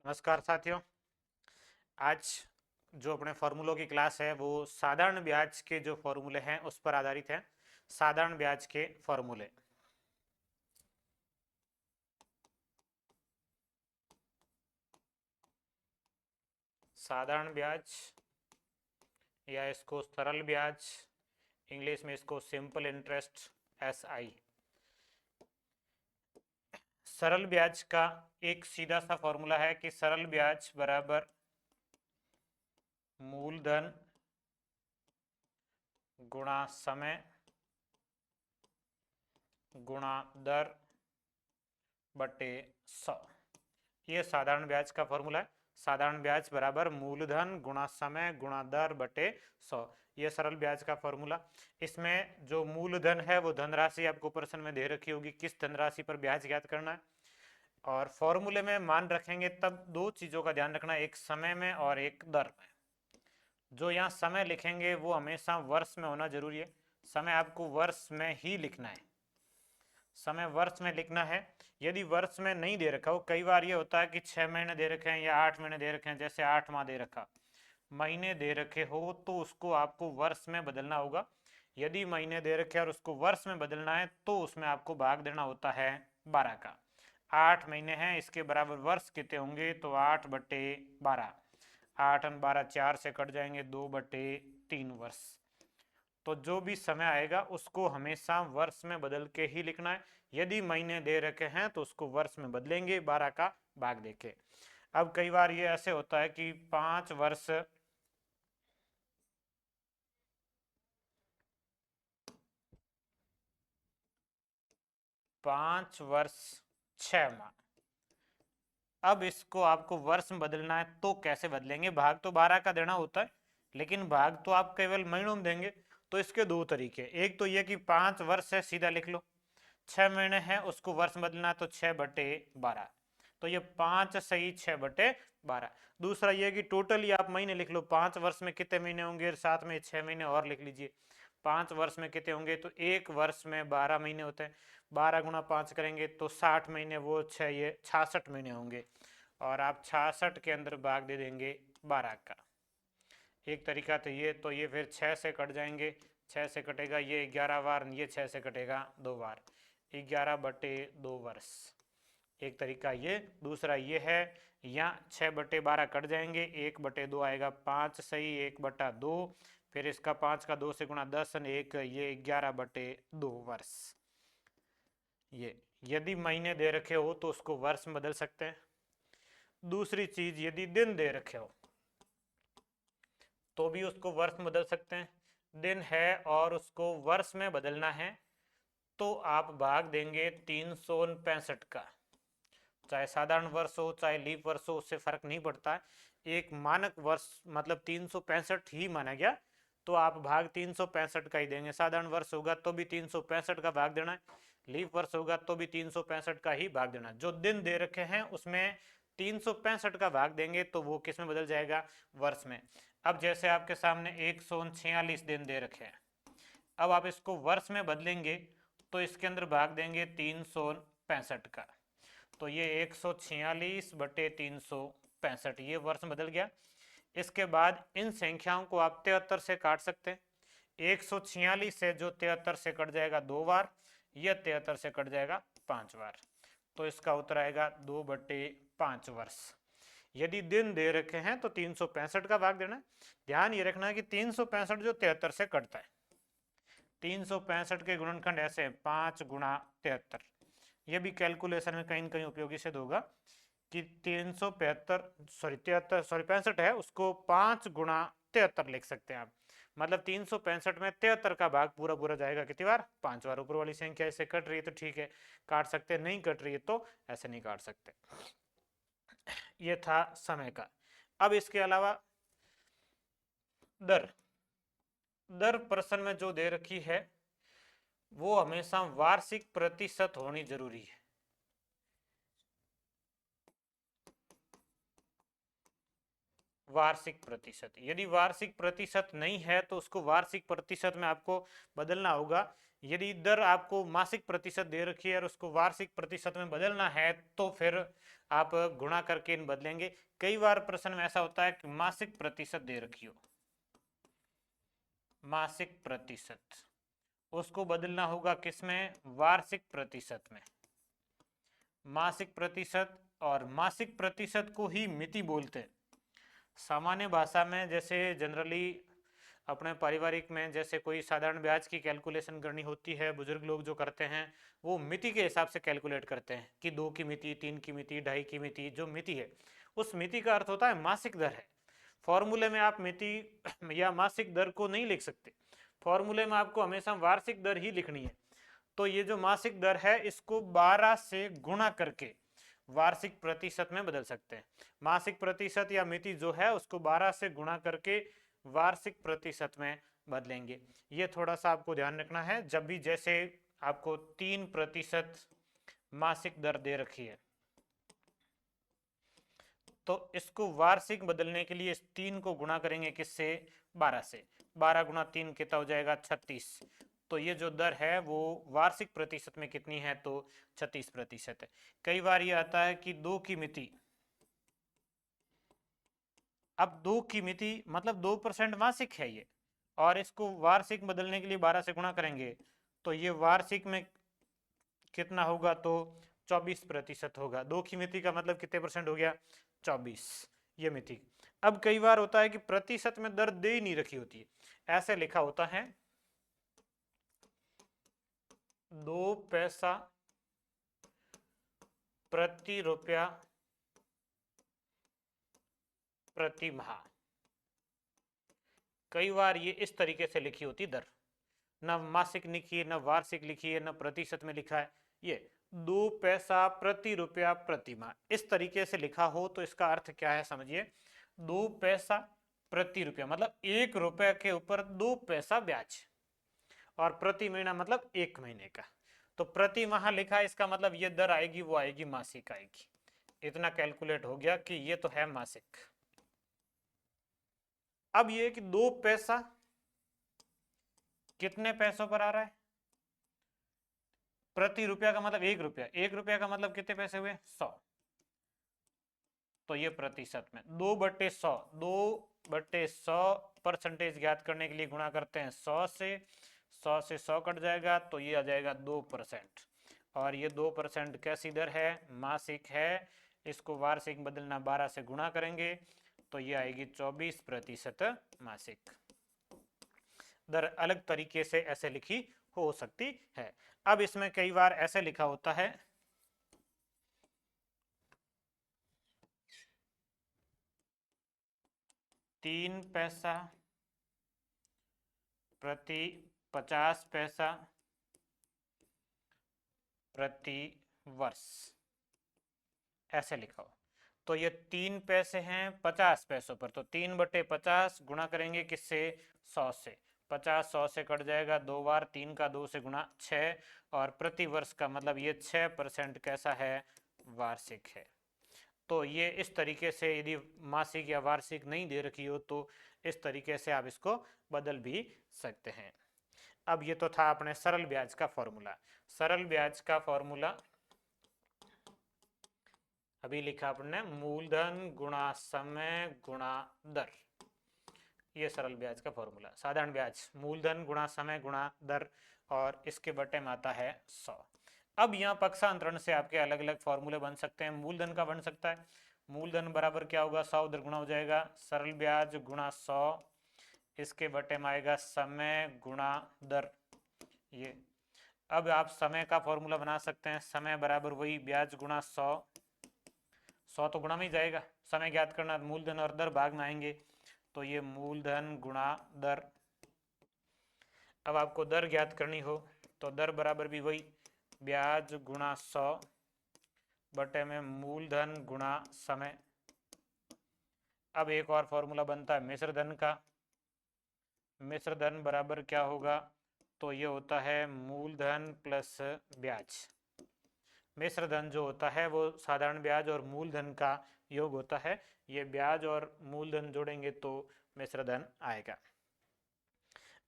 नमस्कार साथियों। आज जो अपने फॉर्मूलों की क्लास है वो साधारण ब्याज के जो फॉर्मूले हैं उस पर आधारित है। साधारण ब्याज के फॉर्मूले। साधारण ब्याज या इसको सरल ब्याज, इंग्लिश में इसको सिंपल इंटरेस्ट, SI। सरल ब्याज का एक सीधा सा फॉर्मूला है कि सरल ब्याज बराबर मूलधन गुणा समय गुणा दर बटे 100। ये साधारण ब्याज का फॉर्मूला है। साधारण ब्याज बराबर मूलधन गुणा समय गुणा दर बटे 100। ये सरल ब्याज का फॉर्मूला। इसमें जो मूलधन है वो धनराशि आपको प्रश्न में दे रखी होगी, किस धनराशि पर ब्याज ज्ञात करना है। और फॉर्मूले में मान रखेंगे तब दो चीजों का ध्यान रखना, एक समय में और एक दर में। जो यहाँ समय लिखेंगे वो हमेशा वर्ष में होना जरूरी है। समय आपको वर्ष में ही लिखना है। समय वर्ष में लिखना है। यदि वर्ष में नहीं दे रखा हो, कई बार ये होता है कि 6 महीने दे रखे हैं या 8 महीने दे रखे हैं, जैसे 8 माह दे रखा, महीने दे रखे हो तो उसको आपको वर्ष में बदलना होगा। यदि महीने दे रखे और उसको वर्ष में बदलना है तो उसमें आपको भाग देना होता है 12 का। 8 महीने हैं, इसके बराबर वर्ष कितने होंगे, तो 8/12। 8 और 12 4 से कट जाएंगे, 2/3 वर्ष। तो जो भी समय आएगा उसको हमेशा वर्ष में बदल के ही लिखना है। यदि महीने दे रखे हैं तो उसको वर्ष में बदलेंगे 12 का भाग देके। अब कई बार ये ऐसे होता है कि 5 वर्ष 5 वर्ष 6 माह। अब इसको आपको वर्ष में बदलना है तो कैसे बदलेंगे, भाग तो 12 का देना होता है लेकिन भाग तो आप केवल महीनों में देंगे। तो इसके दो तरीके, एक तो ये कि 5 वर्ष है सीधा लिख लो, 6 महीने हैं उसको वर्ष में बदलना है तो 6/12। तो ये 5 सही 6/12। दूसरा ये कि टोटली आप महीने लिख लो, 5 वर्ष में कितने महीने होंगे, साथ में 6 महीने और लिख लीजिए। 5 वर्ष में कितने होंगे, तो एक वर्ष में 12 महीने होते हैं। 12 × 5 करेंगे तो 60 महीने, वो 6 ये 66 महीने होंगे। और आप 66 के अंदर भाग दे देंगे 12 का। एक तरीका तो ये फिर 6 से कट जाएंगे, 6 से कटेगा ये 11 बार, ये 6 से कटेगा 2 बार, 11/2 वर्ष। एक तरीका ये। दूसरा ये है, यहाँ 6/12 कट जाएंगे, 1/2 आएगा, 5 सही 1/2। फिर इसका 5 का 2 से गुणा 10 1, ये 11/2 वर्ष। ये यदि महीने दे रखे हो तो उसको वर्ष में बदल सकते हैं। दूसरी चीज, यदि दिन दे रखे हो तो भी उसको वर्ष में बदल सकते हैं। दिन है और उसको वर्ष में बदलना है तो आप भाग देंगे 365 का। चाहे साधारण वर्ष हो चाहे लीप वर्ष हो, उससे फर्क नहीं पड़ता है। एक मानक वर्ष मतलब 365 ही माना गया, तो आप भाग 365 का ही देंगे। साधारण वर्ष होगा तो भी 365 का भाग देना है, लीप वर्ष होगा तो भी 365 का ही भाग देना है। जो दिन दे रखे हैं उसमें 365 का भाग देंगे तो वो किस में बदल जाएगा, वर्ष में। अब जैसे आपके सामने 146 दिन दे रखे हैं, अब आप इसको वर्ष में बदलेंगे तो इसके अंदर भाग देंगे 365 का। तो ये 146/365, ये वर्ष में बदल गया। इसके बाद इन संख्याओं को आप 73 से काट सकते हैं। 146 से जो 73 से कट जाएगा 2 बार, यह 73 से कट जाएगा 5 बार। तो इसका उत्तर आएगा 2/5 वर्ष। यदि दिन दे रखे हैं तो 365 का भाग देना है। ध्यान ये रखना है कि 365 जो 73 से कटता है, 365 के गुणनखंड ऐसे हैं 5 × 73। ये भी कैलकुलेशन में कहीं न कहीं उपयोगी सिद्ध होगा कि 65 है उसको 5 × 73 लिख सकते हैं आप। मतलब 365 में 73 का भाग पूरा पूरा जाएगा कितनी बार, 5 बार। ऊपर वाली संख्या ऐसे कट रही है तो ठीक है काट सकते, नहीं कट रही है तो ऐसे नहीं काट सकते। ये था समय का। अब इसके अलावा दर, दर प्रश्न में जो दे रखी है वो हमेशा वार्षिक प्रतिशत होनी जरूरी है। वार्षिक प्रतिशत, यदि वार्षिक प्रतिशत नहीं है तो उसको वार्षिक प्रतिशत में आपको बदलना होगा। यदि दर आपको मासिक प्रतिशत दे रखी है और उसको वार्षिक प्रतिशत में बदलना है तो फिर आप गुणा करके इन बदलेंगे। कई बार प्रश्न में ऐसा होता है कि मासिक प्रतिशत दे रखी हो, मासिक प्रतिशत, उसको बदलना होगा किसमें, वार्षिक प्रतिशत में। मासिक प्रतिशत, और मासिक प्रतिशत को ही मिति बोलते हैं सामान्य भाषा में। जैसे जनरली अपने पारिवारिक में जैसे कोई साधारण ब्याज की कैलकुलेशन करनी होती है, बुजुर्ग लोग जो करते हैं वो मिति के हिसाब से कैलकुलेट करते हैं कि 2 की मिति, 3 की मिति, 2.5 की मिति। जो मिति है उस मिति का अर्थ होता है मासिक दर है। फॉर्मूले में आप मिति या मासिक दर को नहीं लिख सकते, फॉर्मूले में आपको हमेशा वार्षिक दर ही लिखनी है। तो ये जो मासिक दर है इसको 12 से गुणा करके वार्षिक प्रतिशत में बदल सकते हैं। मासिक प्रतिशत या मिति जो है उसको 12 से गुणा करके वार्षिक प्रतिशत में बदलेंगे। ये थोड़ा सा आपको ध्यान रखना है। जब भी जैसे आपको 3% मासिक दर दे रखी है तो इसको वार्षिक बदलने के लिए इस 3 को गुणा करेंगे किससे, 12 से। 12 गुणा 3 कितना हो जाएगा, 36। तो ये जो दर है वो वार्षिक प्रतिशत में कितनी है, तो 36% है। कई बार ये आता है कि 2 की मिति, अब 2 की मिति मतलब 2% मासिक है ये, और इसको वार्षिक बदलने के लिए 12 से गुणा करेंगे तो ये वार्षिक में कितना होगा, तो 24% होगा। 2 की मिति का मतलब कितने परसेंट हो गया, 24, ये मिति। अब कई बार होता है कि प्रतिशत में दर दे ही नहीं रखी होती है, ऐसे लिखा होता है 2 पैसा प्रति रुपया प्रति माह। कई बार ये इस तरीके से लिखी होती दर, न मासिक लिखी है, न वार्षिक लिखी है, न प्रतिशत में लिखा है। ये 2 पैसा प्रति रुपया प्रति माह इस तरीके से लिखा हो तो इसका अर्थ क्या है समझिए। 2 पैसा प्रति रुपया मतलब 1 रुपये के ऊपर 2 पैसा ब्याज, और प्रति महीना मतलब 1 महीने का। तो प्रति माह लिखा है, इसका मतलब ये दर आएगी वो आएगी मासिक आएगी। इतना कैलकुलेट हो गया कि ये तो है मासिक। अब ये कि 2 पैसा कितने पैसों पर आ रहा है, प्रति रुपया का मतलब 1 रुपया, 1 रुपया का मतलब कितने पैसे हुए, 100। तो ये प्रतिशत में 2/100, 2/100 परसेंटेज ज्ञात करने के लिए गुणा करते हैं 100 से, 100 से 100 कट जाएगा तो ये आ जाएगा 2%। और ये 2% कैसी दर है, मासिक है। इसको वार्षिक बदलना 12 से गुणा करेंगे तो ये आएगी 24% मासिक दर। अलग तरीके से ऐसे लिखी हो सकती है। अब इसमें कई बार ऐसे लिखा होता है 3 पैसा प्रति 50 पैसा प्रति वर्ष, ऐसे लिखा हो। तो ये 3 पैसे हैं 50 पैसों पर, तो 3/50 गुणा करेंगे किससे, 100 से। 50 100 से कट जाएगा 2 बार, 3 का 2 से गुणा 6, और प्रति वर्ष का मतलब ये 6% कैसा है, वार्षिक है। तो ये इस तरीके से यदि मासिक या वार्षिक नहीं दे रखी हो तो इस तरीके से आप इसको बदल भी सकते हैं। अब ये तो था अपने सरल ब्याज का फॉर्मूला। सरल ब्याज का फॉर्मूला अभी लिखा अपने, मूलधन गुणा समय गुणा दर। ये सरल ब्याज का फॉर्मूला। साधारण ब्याज मूलधन गुणा समय गुणा दर, और इसके बटे में आता है 100। अब यहाँ पक्षांतरण से आपके अलग अलग फॉर्मूले बन सकते हैं। मूलधन का बन सकता है, मूलधन बराबर क्या होगा, 100 उधर गुणा हो जाएगा, सरल ब्याज गुणा 100, इसके बटे में आएगा समय गुणा दर। ये अब आप समय का फॉर्मूला बना सकते हैं, समय बराबर वही ब्याज गुणा 100, 100 तो गुणा में ही जाएगा, समय ज्ञात करना, मूलधन और दर भाग में आएंगे तो ये मूलधन गुणा दर। अब आपको दर ज्ञात करनी हो तो दर बराबर भी वही ब्याज गुणा 100 बटे में मूलधन गुणा समय। अब एक और फॉर्मूला बनता है मिश्र धन का। मिश्र धन बराबर क्या होगा, तो ये होता है मूलधन प्लस ब्याज। मिश्र धन जो होता है वो साधारण ब्याज और मूलधन का योग होता है। ये ब्याज और मूलधन जोड़ेंगे तो मिश्र धन आएगा।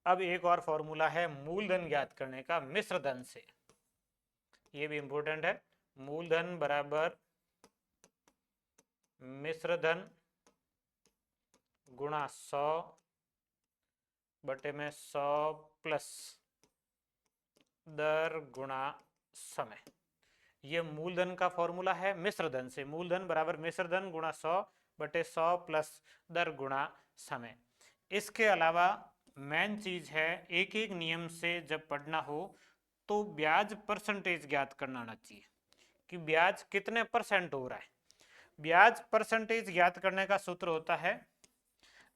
अब एक और फॉर्मूला है मूलधन ज्ञात करने का मिश्र धन से, ये भी इंपॉर्टेंट है। मूलधन बराबर मिश्र धन गुणा 100 बटे में 100 प्लस दर गुणा समय। ये मूलधन का फॉर्मूला है मिश्र धन से। मूलधन बराबर मिश्र धन गुणा 100 बटे 100 प्लस दर गुणा समय। इसके अलावा मेन चीज है, एक एक नियम से जब पढ़ना हो तो ब्याज परसेंटेज ज्ञात करना आना चाहिए कि ब्याज कितने परसेंट हो रहा है। ब्याज परसेंटेज ज्ञात करने का सूत्र होता है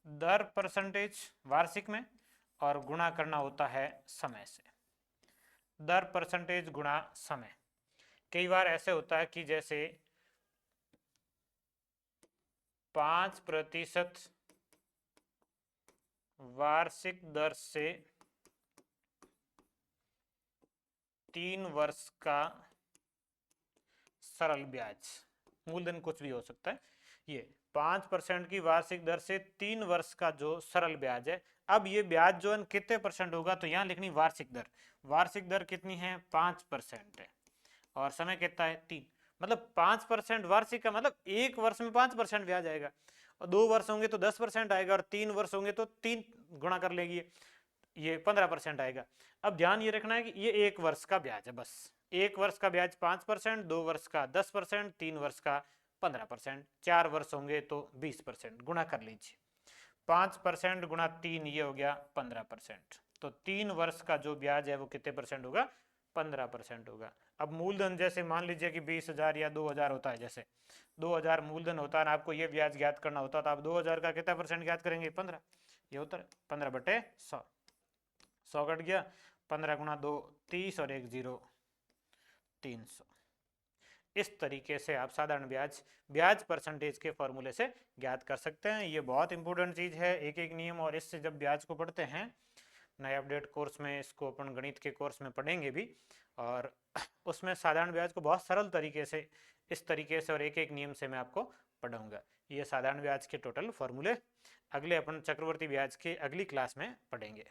दर परसेंटेज वार्षिक में और गुणा करना होता है समय से। दर परसेंटेज गुणा समय। कई बार ऐसे होता है कि जैसे 5% वार्षिक दर से 3 वर्ष का सरल ब्याज, मूलधन कुछ भी हो सकता है, ये 5% की वार्षिक दर से 3 वर्ष का जो सरल ब्याज है। अब ये ब्याज जो है कितने परसेंट होगा, तो यहाँ लिखनी वार्षिक दर। वार्षिक दर कितनी है, 5% है और समय कितना है 3। मतलब 5% वार्षिक का मतलब एक वर्ष में 5% ब्याज आएगा और 2 वर्ष होंगे तो 10% आएगा और 3 वर्ष होंगे तो 3 गुणा कर लेगी, ये 15% आएगा। अब ध्यान ये रखना है कि ये एक वर्ष का ब्याज है, बस एक वर्ष का ब्याज 5%, 2 वर्ष का 10%, 3 वर्ष का 15%, 4 वर्ष होंगे तो 20%। गुणा कर लीजिए, 5% गुणा 3 ये हो गया 15%। तो 3 वर्ष का जो ब्याज है वो कितने परसेंट होगा, 15% होगा। अब मूलधन जैसे मान लीजिए कि 20,000 या 2,000 होता है, जैसे 2,000 मूलधन होता है, आपको ये ब्याज ज्ञात करना होता है तो आप 2,000 का कितना परसेंट ज्ञात करेंगे, 15। ये होता है 15 बटे 100। 100 कट गया, 15 गुणा 2 30 और 1 0 300। इस तरीके से आप साधारण ब्याज परसेंटेज के फॉर्मूले से ज्ञात कर सकते हैं। ये बहुत इंपॉर्टेंट चीज़ है, एक एक नियम, और इससे जब ब्याज को पढ़ते हैं नए अपडेट कोर्स में, इसको अपन गणित के कोर्स में पढ़ेंगे भी, और उसमें साधारण ब्याज को बहुत सरल तरीके से इस तरीके से और एक एक नियम से मैं आपको पढ़ाऊंगा। ये साधारण ब्याज के टोटल फॉर्मूले अगले अपन चक्रवर्ती ब्याज के अगली क्लास में पढ़ेंगे।